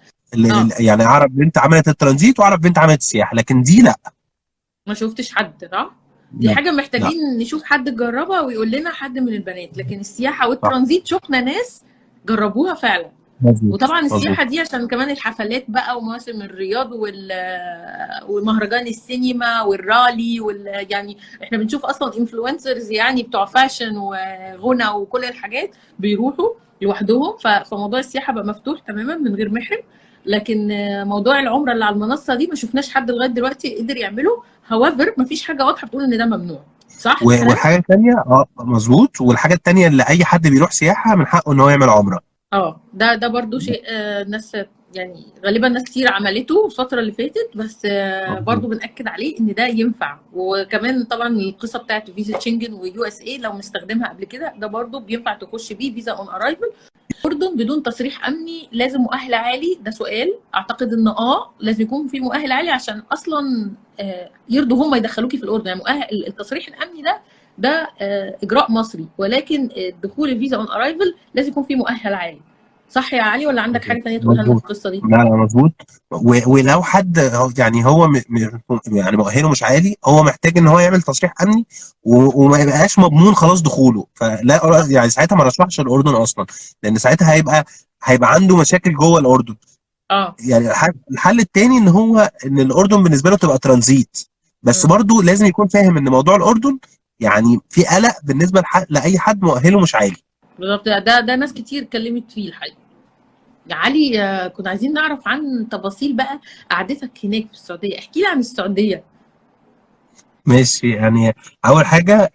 يعني اعرف بنت عملت الترانزيت واعرف بنت عملت السياحه، لكن دي لا. ما شفتش حد، صح؟ دي لا حاجه لا. محتاجين نشوف حد جربها ويقول لنا حد من البنات، لكن السياحه صح. والترانزيت شفنا ناس جربوها فعلا. مظبوط وطبعا مظبوط. السياحه دي عشان كمان الحفلات بقى ومواسم الرياض ومهرجان السينما والرالي يعني احنا بنشوف اصلا انفلونسرز يعني بتوع فاشن وغنى وكل الحاجات بيروحوا لوحدهم. فموضوع السياحه بقى مفتوح تماما من غير محرم. لكن موضوع العمره اللي على المنصه دي ما شفناش حد لغايه دلوقتي قدر يعمله. هاويفر ما فيش حاجه واضحه بتقول ان ده ممنوع، صح الكلام؟ والحاجه الثانيه مظبوط، والحاجه الثانيه اللي اي حد بيروح سياحه من حقه ان هو يعمل عمره. ده برضو شيء ناس يعني غالبا ناس كتير عملته الفترة اللي فاتت، بس برضو بنأكد عليه ان ده ينفع. وكمان طبعا القصة بتاعت فيزا شنجن ويو اس اي لو مستخدمها قبل كده، ده برضو بينفع تخش بيه فيزا اون ارايفل. الاردن بدون تصريح امني لازم مؤهل عالي؟ ده سؤال. اعتقد ان لازم يكون في مؤهل عالي عشان اصلا يرضوا هم يدخلوكي في الاردن. يعني مؤهل التصريح الامني ده اجراء مصري، ولكن دخول الفيزا اون ارايفل لازم يكون في مؤهل عالي. صح يا علي، ولا عندك حاجه ثانيه تقولها لنا في مظبوط. القصه دي؟ لا مظبوط. ولو حد يعني هو يعني مؤهله مش عالي، هو محتاج ان هو يعمل تصريح امني وما يبقاش مضمون خلاص دخوله، فلا يعني ساعتها ما رشحش الاردن اصلا، لان ساعتها هيبقى عنده مشاكل جوه الاردن. يعني الحل الثاني ان الاردن بالنسبه له تبقى ترانزيت، بس برضه لازم يكون فاهم ان موضوع الاردن يعني في قلق بالنسبه لاي حد مؤهله مش عالي. بالظبط. ده ناس كتير اتكلمت فيه الحقيقه. يا علي كنا عايزين نعرف عن تفاصيل بقى قعدتك هناك في السعوديه. احكي لي عن السعوديه. ماشي. يعني اول حاجه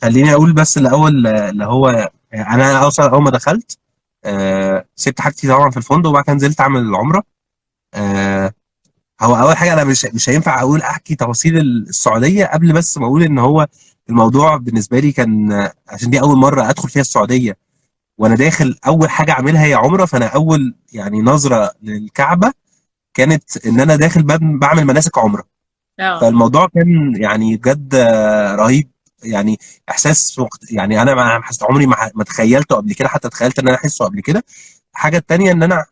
خليني اقول بس الاول اللي هو انا اصلا اول ما دخلت سبت حاجتي طبعا في الفندق، وبعد كده نزلت اعمل العمره. هو اول حاجه انا مش هينفع اقول احكي تفاصيل السعوديه قبل بس ما اقول ان هو الموضوع بالنسبه لي كان عشان دي اول مره ادخل فيها السعوديه، وانا داخل اول حاجه اعملها هي عمره. فانا اول يعني نظره للكعبه كانت ان انا داخل بعمل مناسك عمره. فالموضوع كان يعني بجد رهيب. يعني احساس يعني انا ما عمري ما تخيلته قبل كده، حتى تخيلت ان انا احسه قبل كده. الحاجه الثانيه ان انا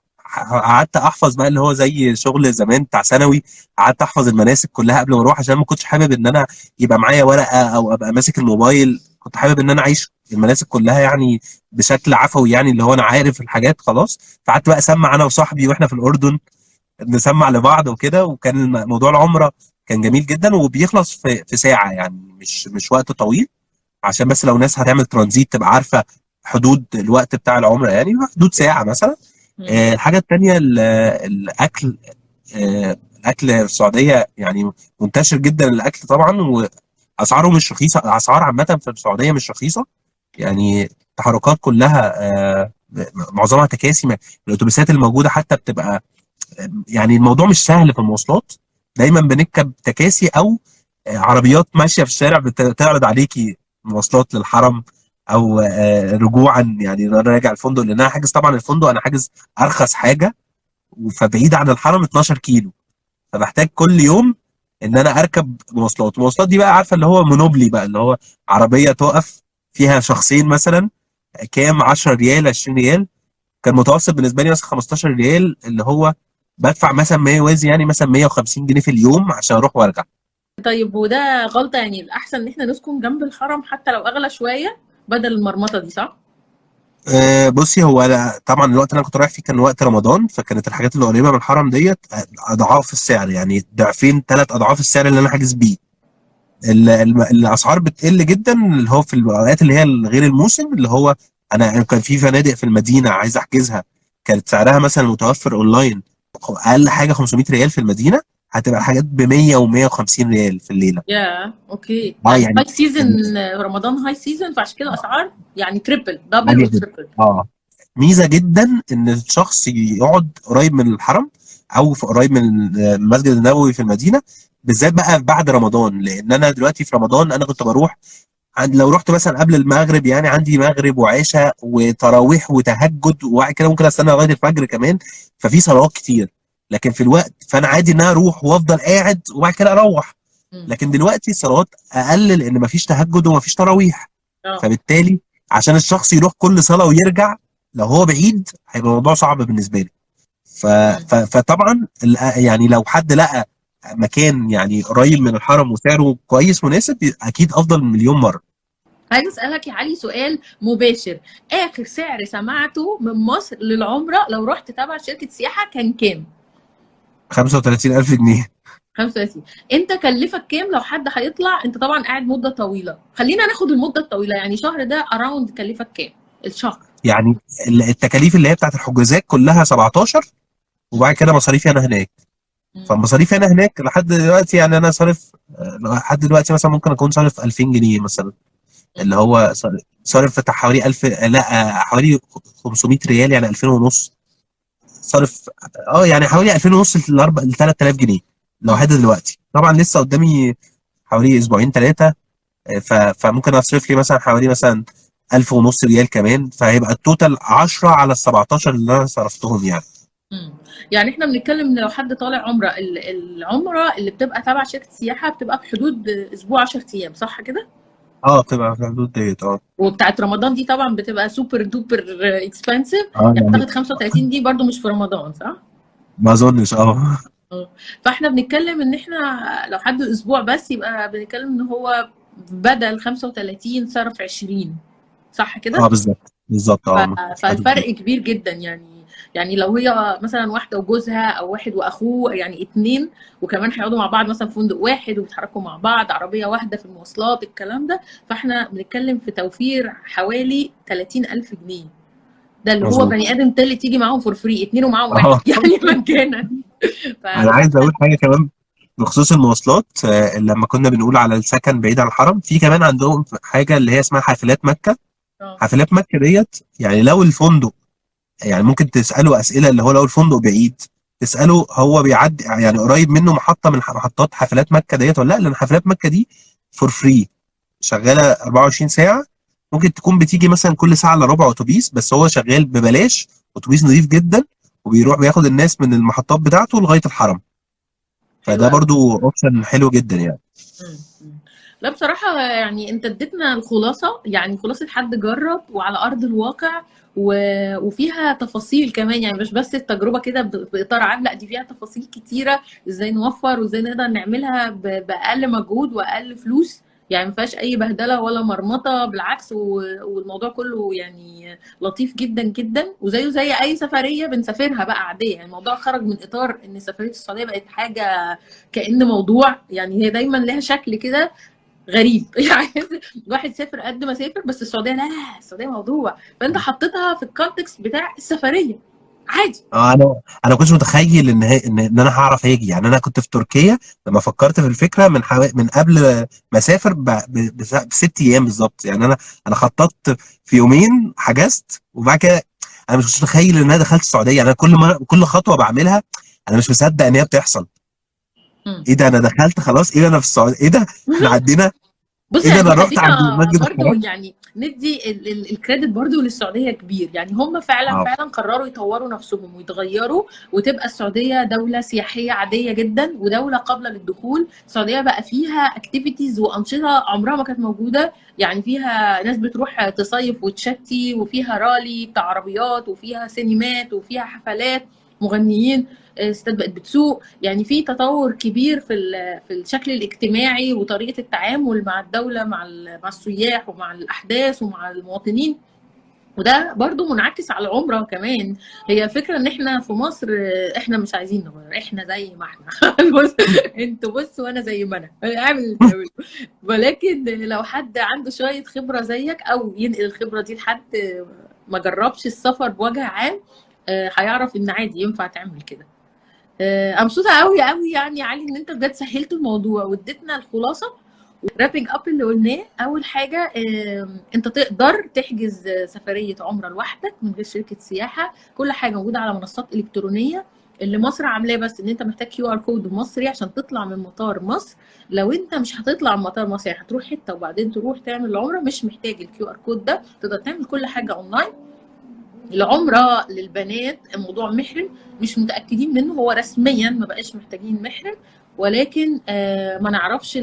قعدت احفظ بقى اللي هو زي شغل زمان بتاع ثانوي، قعدت احفظ المناسك كلها قبل ما اروح، عشان ما كنتش حابب ان انا يبقى معايا ورقه او ابقى ماسك الموبايل. كنت حابب ان انا اعيش المناسك كلها يعني بشكل عفوي، يعني اللي هو انا عارف الحاجات خلاص. فقعدت بقى اسمع انا وصاحبي واحنا في الاردن نسمع لبعض وكده. وكان موضوع العمره كان جميل جدا، وبيخلص في ساعه يعني، مش وقت طويل، عشان بس لو ناس هتعمل ترانزيت تبقى عارفه حدود الوقت بتاع العمره، يعني حدود ساعه مثلا. مم. الحاجه التانيه الاكل. الاكل في السعوديه يعني منتشر جدا الاكل طبعا، واسعاره مش رخيصه. الاسعار عامه في السعوديه مش رخيصه يعني. التحركات كلها معظمها تكاسي. الاتوبيسات الموجوده حتى بتبقى يعني الموضوع مش سهل في المواصلات. دايما بنركب تكاسي او عربيات ماشيه في الشارع بتعرض عليكي مواصلات للحرم، او رجوعا يعني انا راجع الفندق، لان انا حاجز طبعا الفندق انا حاجز ارخص حاجه، فبعيد عن الحرم 12 كيلو، فبحتاج كل يوم ان انا اركب مواصلات. المواصلات دي بقى عارفه اللي هو مونوبلي بقى، اللي هو عربيه تقف فيها شخصين مثلا، كام 10 ريال 20 ريال. كان متوسط بالنسبه لي مثلا 15 ريال، اللي هو بدفع مثلا ما يوازي يعني مثلا 150 جنيه في اليوم عشان اروح وارجع. طيب وده غلطة؟ يعني الأحسن إن إحنا نسكن جنب الحرم حتى لو أغلى شوية بدل المرمطة دي، صح؟ بصي، هو طبعا الوقت اللي انا كنت رايح فيه كان وقت رمضان، فكانت الحاجات اللي قريبه من الحرم ديت اضعاف السعر، يعني ضعفين 3 اضعاف السعر اللي انا حاجز بيه. الاسعار بتقل جدا اللي هو في الاوقات اللي هي غير الموسم، اللي هو انا كان في فنادق في المدينه عايز احجزها، كانت سعرها مثلا متوفر اونلاين اقل حاجه 500 ريال في المدينه، هتبقى حاجات ب 100 و150 ريال في الليله. يا أوكي، اه يعني يعني هاي سيزون، رمضان هاي سيزون، فعشان كده أسعار يعني تريبل دبل عاليه جدا. وتريبل. اه، ميزه جدا ان الشخص يقعد قريب من الحرم او في قريب من المسجد النبوي في المدينه، بالذات بقى بعد رمضان. لان انا دلوقتي في رمضان انا كنت بروح لو رحت مثلا قبل المغرب، يعني عندي مغرب وعشاء وتراويح وتهجد، وبعد كده ممكن استنى لغايه الفجر كمان، ففي صلوات كتير. لكن في الوقت فانا عادي ان انا اروح وافضل قاعد وبعد كده اروح. لكن دلوقتي الصلوات اقل لان مفيش تهجد ومفيش تراويح، اه. فبالتالي عشان الشخص يروح كل صلاه ويرجع لو هو بعيد هيبقى الموضوع صعب بالنسبه له. فطبعا يعني لو حد لقى مكان يعني قريب من الحرم وسعره كويس مناسب، اكيد افضل من مليون مره. عايز اسالك يا علي سؤال مباشر، اخر سعر سمعته من مصر للعمره لو رحت تبع شركه سياحه كان كام؟ 35,000 جنيه. 35. انت كلفك كام لو حد هيطلع؟ انت طبعا قاعد مده طويله، خلينا ناخد المده الطويله، يعني شهر ده اراوند كلفك كام الشهر؟ يعني التكاليف اللي هي بتاعت الحجوزات كلها 17، مم. وبعد كده مصاريفي انا هناك. مم. فمصاريفي انا هناك لحد دلوقتي يعني انا صارف لحد دلوقتي مثلا ممكن اكون صارف 2000 جنيه مثلا، مم. اللي هو صارف بتاع حوالي 1000، لا حوالي 500 ريال يعني 2000 ونص صارف. يعني حوالي 2000 ونص ل 3000 جنيه لو مم. دلوقتي. طبعا لسه قدامي حوالي اسبوعين 3، فممكن اصرف لي مثلا حوالي مثلا 1000 ونص ريال كمان، فهيبقى التوتال 10 على ال 17 اللي انا صرفتهم يعني. مم. يعني احنا بنتكلم ان لو حد طالع عمره، العمره اللي بتبقى تبع شركه سياحه بتبقى بحدود اسبوع 10 ايام، صح كده؟ اه، بتبقى في الحدود ديت. اه. وبتاعت رمضان دي طبعا بتبقى سوبر دوبر اكسبنسيف، اه يعني يعني اعتقد 35 دي برضو مش في رمضان، صح؟ ما اظنش. اه. اه. فاحنا بنتكلم ان احنا لو حد اسبوع بس يبقى بنتكلم ان هو بدل 35 صرف 20، صح اه، كده؟ بالظبط بالظبط. اه، في الحدود دي. فالفرق كبير جدا يعني. يعني لو هي مثلا واحده وجوزها او واحد واخوه، يعني اتنين، وكمان هيقعدوا مع بعض مثلا في فندق واحد وبيتحركوا مع بعض، عربيه واحده في المواصلات، الكلام ده، فاحنا بنتكلم في توفير حوالي 30,000 جنيه. ده اللي هو مظبوط. بني ادم تالت يجي معاهم فور فري، اتنين ومعاهم واحد اه. يعني مجانا. انا فبجد. عايز اقول حاجه كمان بخصوص المواصلات. لما كنا بنقول على السكن بعيد عن الحرم، في كمان عندهم حاجه اللي هي اسمها حافلات مكه. اه. حافلات مكه ديت يعني لو الفندق، يعني ممكن تساله اسئله، اللي هو لو الفندق بعيد تساله هو بيعدي يعني قريب منه محطه من محطات حافلات مكه ديت ولا لا، لان حافلات مكه دي فور فري شغاله 24 ساعه. ممكن تكون بتيجي مثلا كل ساعه الا ربع اتوبيس، بس هو شغال ببلاش، اتوبيس نظيف جدا، وبيروح بياخد الناس من المحطات بتاعته لغايه الحرم. حلو فده قوي. برضو اوبشن حلو جدا يعني. مم. لا بصراحة يعني انت اديتنا الخلاصة، يعني خلاصة حد جرب وعلى أرض الواقع، وفيها تفاصيل كمان، يعني مش بس التجربة كده بإطار عام، لا دي فيها تفاصيل كتيرة، ازاي نوفر وازاي نقدر نعملها بأقل مجهود وأقل فلوس. يعني ما فيهاش اي بهدله ولا مرمطه، بالعكس، والموضوع كله يعني لطيف جدا جدا، وزيه زي اي سفريه بنسافرها بقى عاديه. يعني الموضوع خرج من اطار ان سفريه السعوديه بقت حاجه كأن موضوع، يعني هي دايما لها شكل كده غريب يعني الواحد سافر قد ما سافر، بس السعوديه لا، السعوديه موضوع، فانت حطيتها في الكونتكست بتاع السفريه عادي. انا كنتش متخيل ان انا هعرف اجي. يعني انا كنت في تركيا لما فكرت في الفكره من قبل ما اسافر بست ايام بالظبط. يعني انا خططت في يومين، حجزت، وبعد كده انا مش متخيل ان انا دخلت السعوديه. يعني انا كل خطوه بعملها انا مش مصدق ان هي بتحصل. مم. ايه ده، انا دخلت خلاص، ايه ده انا في السعوديه، ايه ده احنا عدينا، بص ايه ده يعني انا رحت عند خلينا مسجد برضو الحرام. يعني ندي الكريدت برضو للسعودية كبير. يعني هم فعلا اه، فعلا قرروا يطوروا نفسهم ويتغيروا، وتبقى السعودية دولة سياحية عادية جدا ودولة قابلة للدخول. السعودية بقى فيها اكتيفيتيز وأنشطة عمرها ما كانت موجودة. يعني فيها ناس بتروح تصيف وتشتي، وفيها رالي بتاع عربيات، وفيها سينمات، وفيها حفلات مغنيين، ستات بقت بتسوق. يعني في تطور كبير في الشكل الاجتماعي وطريقه التعامل مع الدوله، مع السياح ومع الاحداث ومع المواطنين. وده برضو منعكس على العمره كمان. هي الفكره ان احنا في مصر احنا مش عايزين نغير، احنا زي ما احنا بص، انتوا بص وانا زي ما انا اعمل اللي تعمله. ولكن لو حد عنده شويه خبره زيك، او ينقل الخبره دي لحد ما جربش السفر بوجه عام، هيعرف ان عادي ينفع تعمل كده. انا مبسوطه قوي قوي يعني يا علي ان انت بجد سهلت الموضوع واديتنا الخلاصه. رابنج اب اللي قلناه، اول حاجه انت تقدر تحجز سفريه عمره لوحدك من غير شركه سياحه. كل حاجه موجوده على منصات الكترونيه. اللي مصر عاملاه بس ان انت محتاج كيو ار كود مصري عشان تطلع من مطار مصر. لو انت مش هتطلع من مطار مصر، يعني هتروح حته وبعدين تروح تعمل العمره، مش محتاج الكيو ار كود ده، تقدر تعمل كل حاجه اونلاين. العمرة للبنات موضوع محرم مش متأكدين منه، هو رسميا ما بقاش محتاجين محرم، ولكن ما نعرفش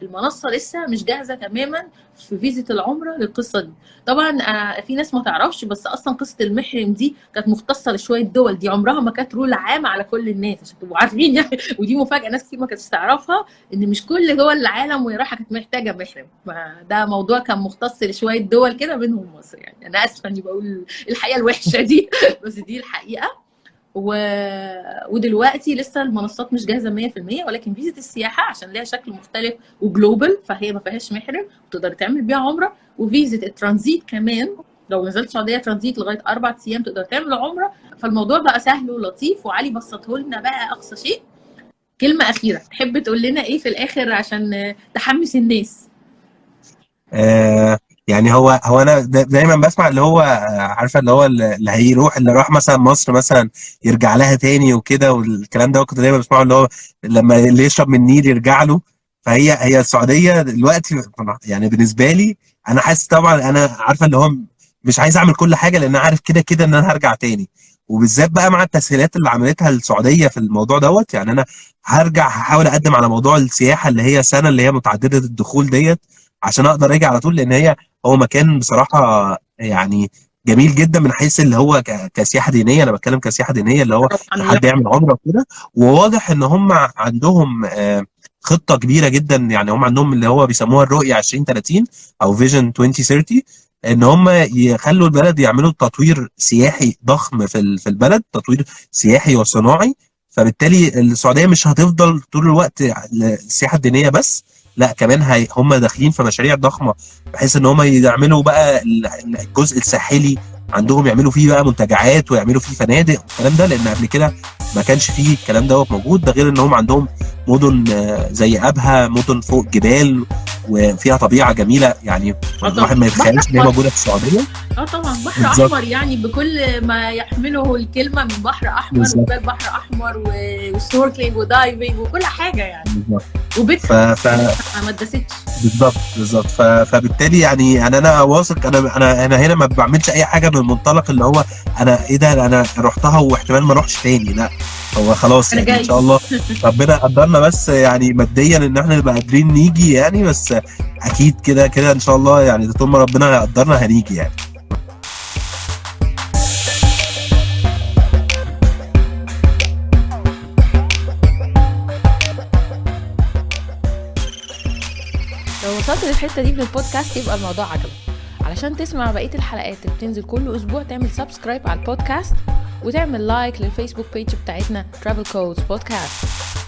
المنصة لسه مش جاهزة تماما في فيزة العمرة للقصة دي. طبعا في ناس ما تعرفش، بس أصلا قصة المحرم دي كانت مختصة لشوية دول، دي عمرها ما كانت رول عام على كل الناس عشان تبقوا عارفين يعني. ودي مفاجأة ناس كتير ما كانتش تعرفها، ان مش كل دول العالم وهي رايحه كانت محتاجه محرم. ده موضوع كان مختص لشويه دول كده منهم مصر. يعني انا اسفه اني بقول الحقيقه الوحشه دي بس دي الحقيقه. و... ودلوقتي لسه المنصات مش جاهزه 100%، ولكن فيزا السياحه عشان ليها شكل مختلف وجلوبال، فهي ما فيهاش محرم وتقدر تعمل بيها عمره. وفيزا الترانزيت كمان، لو نزلت السعوديه ترانزيت لغايه 4 ايام تقدر تعمل عمره. فالموضوع بقى سهل ولطيف، وعلي بسطه لنا بقى اقصى شيء. كلمة أخيرة تحب تقول لنا إيه في الآخر عشان تحمس الناس؟ يعني هو انا دايما بسمع اللي هو عارفه اللي هو اللي هيروح، اللي راح مثلا مصر مثلا يرجع لها تاني وكده، والكلام ده كنت دايما بسمعه اللي هو لما اللي يشرب من النيل يرجع له. فهي السعوديه دلوقتي يعني بالنسبه لي، انا حاسس طبعا انا عارفه اللي هو مش عايز اعمل كل حاجه لان عارف كده كده ان انا هرجع تاني. وبالذات بقى مع التسهيلات اللي عملتها السعوديه في الموضوع دوت. يعني انا هرجع هحاول اقدم على موضوع السياحه اللي هي سنه اللي هي متعدده الدخول ديت عشان اقدر اجي على طول، لان هو مكان بصراحه يعني جميل جدا من حيث اللي هو كسياحه دينيه. انا بتكلم كسياحه دينيه اللي هو روحانيات. حد يعمل عمره وكده. وواضح ان هم عندهم خطه كبيره جدا. يعني هم عندهم اللي هو بيسموها الرؤيه 2030 او فيجن 2030، ان هم يخلوا البلد يعملوا تطوير سياحي ضخم في البلد، تطوير سياحي وصناعي. فبالتالي السعوديه مش هتفضل طول الوقت السياحه الدينيه بس، لا كمان هم داخلين في مشاريع ضخمه بحيث ان هم يعملوا بقى الجزء الساحلي عندهم، يعملوا فيه بقى منتجعات ويعملوا فيه فنادق والكلام ده، لان قبل كده ما كانش فيه الكلام ده موجود. ده غير ان هم عندهم مدن زي ابها، مدن فوق جبال وفيها طبيعه جميله. يعني الواحد ما بحر يتخيلش ان هي أحمر. موجوده في السعوديه. طبعا بحر بالظبط، أحمر، يعني بكل ما يحمله الكلمة من بحر أحمر بالظبط، وجبال بحر أحمر وسنوركلينج ودايفنج وكل حاجة يعني. بالظبط. وبيتها ف... ف... ما اتدستش. بالظبط. فبالتالي يعني انا واثق، انا هنا ما بعملش اي حاجه من منطلق اللي هو انا ايه ده انا رحتها واحتمال ما اروحش تاني. لا، هو خلاص أنا يعني ان جاي. شاء الله ربنا قدرنا بس يعني ماديا ان احنا نبقى قادرين نيجي يعني. بس اكيد كده كده ان شاء الله يعني طول ما ربنا يقدرنا هنيجي يعني. لو وصلت للحته دي من البودكاست يبقى الموضوع عجبك. علشان تسمع بقيه الحلقات اللي بتنزل كل اسبوع تعمل سبسكرايب على البودكاست وتعمل لايك للفيسبوك بيج بتاعتنا Travel Codes Podcast.